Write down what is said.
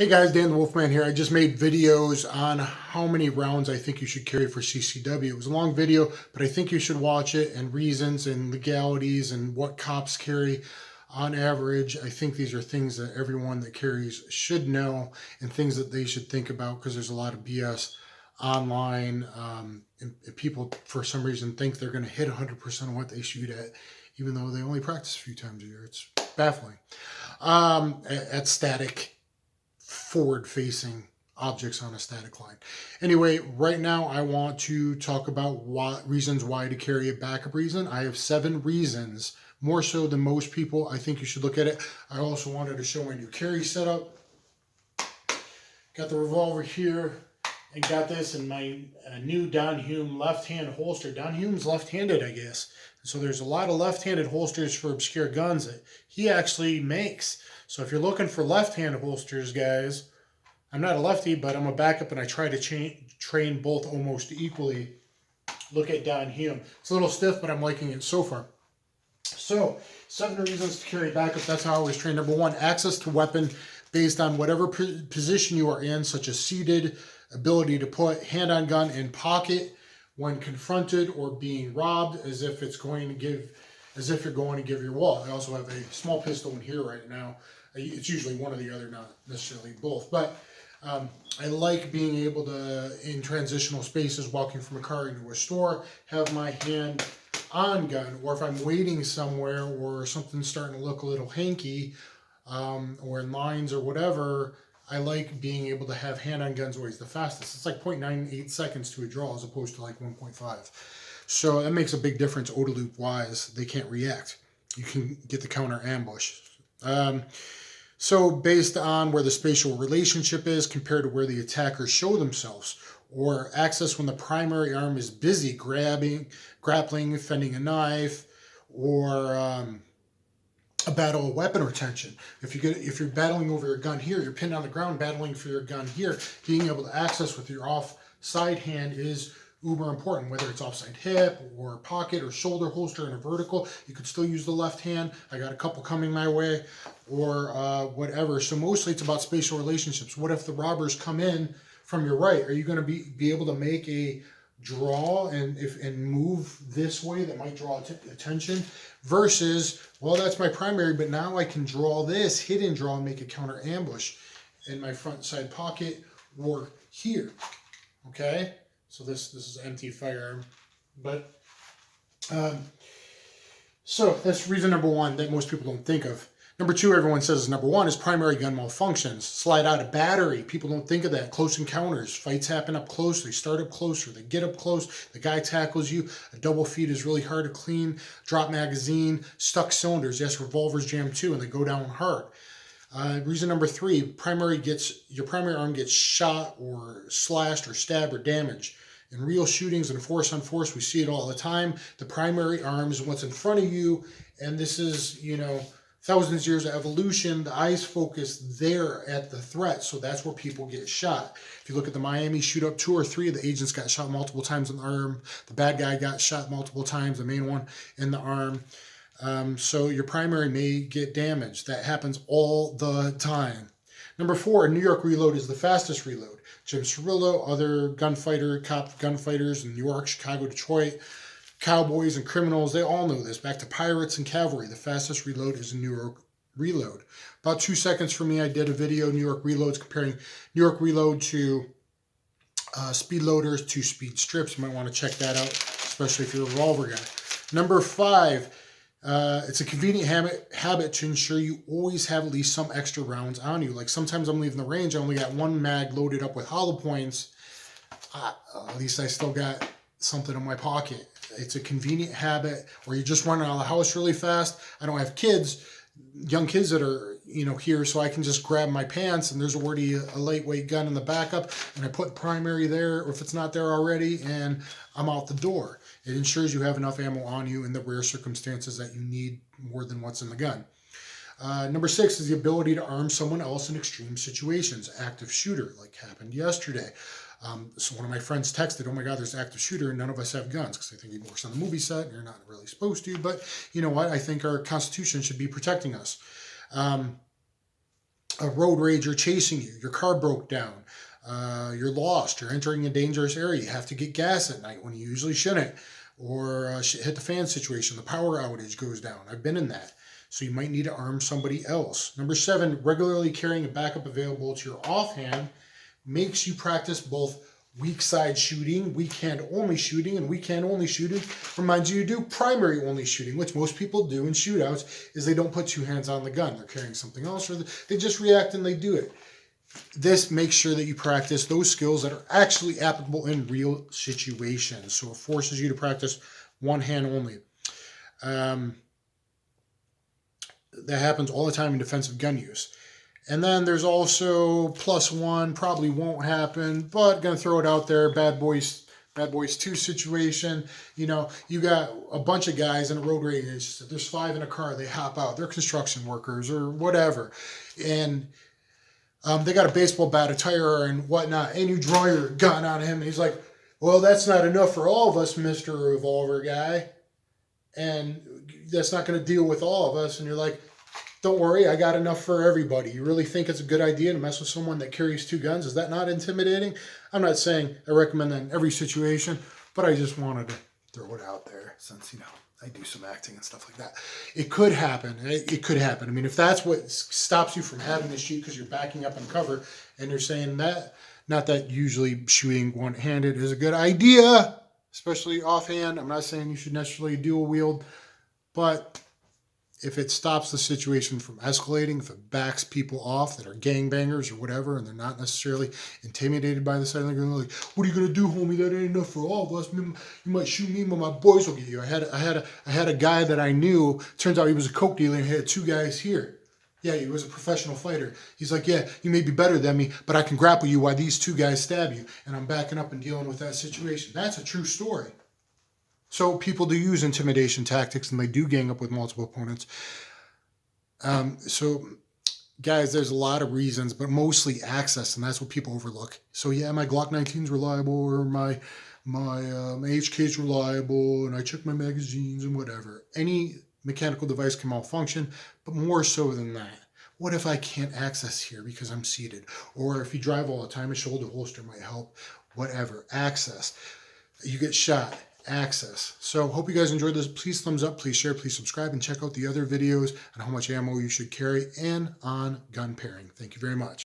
Hey guys, Dan the Wolfman here. I just made videos on how many rounds I think you should carry for CCW. It was a long video, but I think you should watch it, and reasons and legalities and what cops carry on average. I think these are things that everyone that carries should know and things that they should think about, because there's a lot of BS online, and people for some reason think they're going to hit 100% of what they shoot at, even though they only practice a few times a year. It's baffling. At static forward-facing objects on a static line. Anyway, right now I want to talk about reasons why to carry a backup reason. I have 7 reasons, more so than most people. I think you should look at it. I also wanted to show my new carry setup. Got the revolver here and got this in my new Don Hume left-hand holster. Don Hume's left-handed, I guess. So there's a lot of left-handed holsters for obscure guns that he actually makes. So if you're looking for left-handed holsters, guys, I'm not a lefty, but I'm a backup, and I try to train both almost equally. Look at Don Hume. It's a little stiff, but I'm liking it so far. So 7 reasons to carry backup. That's how I always train. Number 1, access to weapon based on whatever position you are in, such as seated, ability to put hand on gun in pocket when confronted or being robbed, as if you're going to give your wallet. I also have a small pistol in here right now. It's usually one or the other, not necessarily both. But I like being able to, in transitional spaces, walking from a car into a store, have my hand on gun. Or if I'm waiting somewhere or something's starting to look a little hanky, or in lines or whatever, I like being able to have hand on guns always the fastest. It's like 0.98 seconds to a draw as opposed to like 1.5. So that makes a big difference OTA loop wise. They can't react. You can get the counter ambush. So based on where the spatial relationship is compared to where the attackers show themselves, or access when the primary arm is busy grappling, fending a knife, or a battle of weapon retention. If you're battling over your gun here, you're pinned on the ground battling for your gun here, being able to access with your offside hand is uber important, whether it's offside hip or pocket or shoulder holster in a vertical. You could still use the left hand. I got a couple coming my way, or whatever. So mostly it's about spatial relationships. What if the robbers come in from your right? Are you going to be able to make a draw and move this way that might draw attention, versus, well, that's my primary, but now I can draw this hidden draw and make a counter ambush in my front side pocket or here. Okay, so this is empty firearm, but so that's reason number 1 that most people don't think of. Number 2, everyone says is number 1 is primary gun malfunctions. Slide out a battery. People don't think of that. Close encounters. Fights happen up close. They start up closer. They get up close. The guy tackles you. A double feed is really hard to clean. Drop magazine. Stuck cylinders. Yes, revolvers jam too, and they go down hard. Reason number 3, your primary arm gets shot or slashed or stabbed or damaged. In real shootings and force on force, we see it all the time. The primary arm is what's in front of you, and this is, thousands of years of evolution. The eyes focus there at the threat, so that's where people get shot. If you look at the Miami shoot up, 2 or 3 of the agents got shot multiple times in the arm. The bad guy got shot multiple times, the main one in the arm. So your primary may get damaged. That happens all the time. Number 4, New York reload is the fastest reload. Jim Cirillo, other cop gunfighters in New York, Chicago, Detroit, cowboys and criminals, they all know this. Back to pirates and cavalry, the fastest reload is a New York reload. About 2 seconds for me, I did a video, New York reloads, comparing New York reload to speed loaders to speed strips. You might want to check that out, especially if you're a revolver guy. Number 5, it's a convenient habit to ensure you always have at least some extra rounds on you. Like sometimes I'm leaving the range, I only got 1 mag loaded up with hollow points. At least I still got something in my pocket. It's a convenient habit, or you just run out of the house really fast. I don't have young kids that are here, so I can just grab my pants and there's already a lightweight gun in the backup, and I put primary there, or if it's not there already, and I'm out the door. It ensures you have enough ammo on you in the rare circumstances that you need more than what's in the gun. Number 6 is the ability to arm someone else in extreme situations. Active shooter, like happened yesterday. So one of my friends texted, oh my God, there's an active shooter and none of us have guns, because I think he works on the movie set and you're not really supposed to. But you know what? I think our Constitution should be protecting us. a road rager chasing you, your car broke down, you're lost, you're entering a dangerous area, you have to get gas at night when you usually shouldn't, or hit the fan situation, the power outage goes down. I've been in that. So you might need to arm somebody else. Number 7, regularly carrying a backup available to your offhand makes you practice both weak side shooting, weak hand only shooting, and weak hand only shooting reminds you to do primary only shooting, which most people do in shootouts, is they don't put 2 hands on the gun. They're carrying something else, or they just react and they do it. This makes sure that you practice those skills that are actually applicable in real situations. So it forces you to practice one hand only. That happens all the time in defensive gun use. And then there's also +1, probably won't happen, but gonna throw it out there, Bad Boys 2 situation. You know, you got a bunch of guys in a road rage, there's 5 in a car, they hop out, they're construction workers or whatever. And they got a baseball bat, a tire, and whatnot, and you draw your gun on him, and he's like, well, that's not enough for all of us, Mr. Revolver Guy. And that's not going to deal with all of us. And you're like, don't worry, I got enough for everybody. You really think it's a good idea to mess with someone that carries 2 guns? Is that not intimidating? I'm not saying I recommend that in every situation, but I just wanted to throw it out there since, you know, I do some acting and stuff like that. It could happen. It could happen. I mean, if that's what stops you from having to shoot because you're backing up in cover and you're saying that, not that usually shooting one-handed is a good idea, especially offhand. I'm not saying you should necessarily dual wield, but if it stops the situation from escalating, if it backs people off that are gangbangers or whatever, and they're not necessarily intimidated by the side of the gun, like, what are you gonna do, homie? That ain't enough for all of us. You might shoot me, but my boys will get you. I had a guy that I knew. Turns out he was a coke dealer and he had 2 guys here. Yeah, he was a professional fighter. He's like, yeah, you may be better than me, but I can grapple you while these 2 guys stab you, and I'm backing up and dealing with that situation. That's a true story. So people do use intimidation tactics, and they do gang up with multiple opponents. So, guys, there's a lot of reasons, but mostly access, and that's what people overlook. So, yeah, my Glock 19 is reliable, or my HK is reliable, and I check my magazines and whatever. Any mechanical device can malfunction, but more so than that. What if I can't access here because I'm seated? Or if you drive all the time, a shoulder holster might help. Whatever. Access. You get shot. Access. So hope you guys enjoyed this. Please thumbs up, please share, please subscribe, and check out the other videos on how much ammo you should carry and on gun pairing. Thank you very much.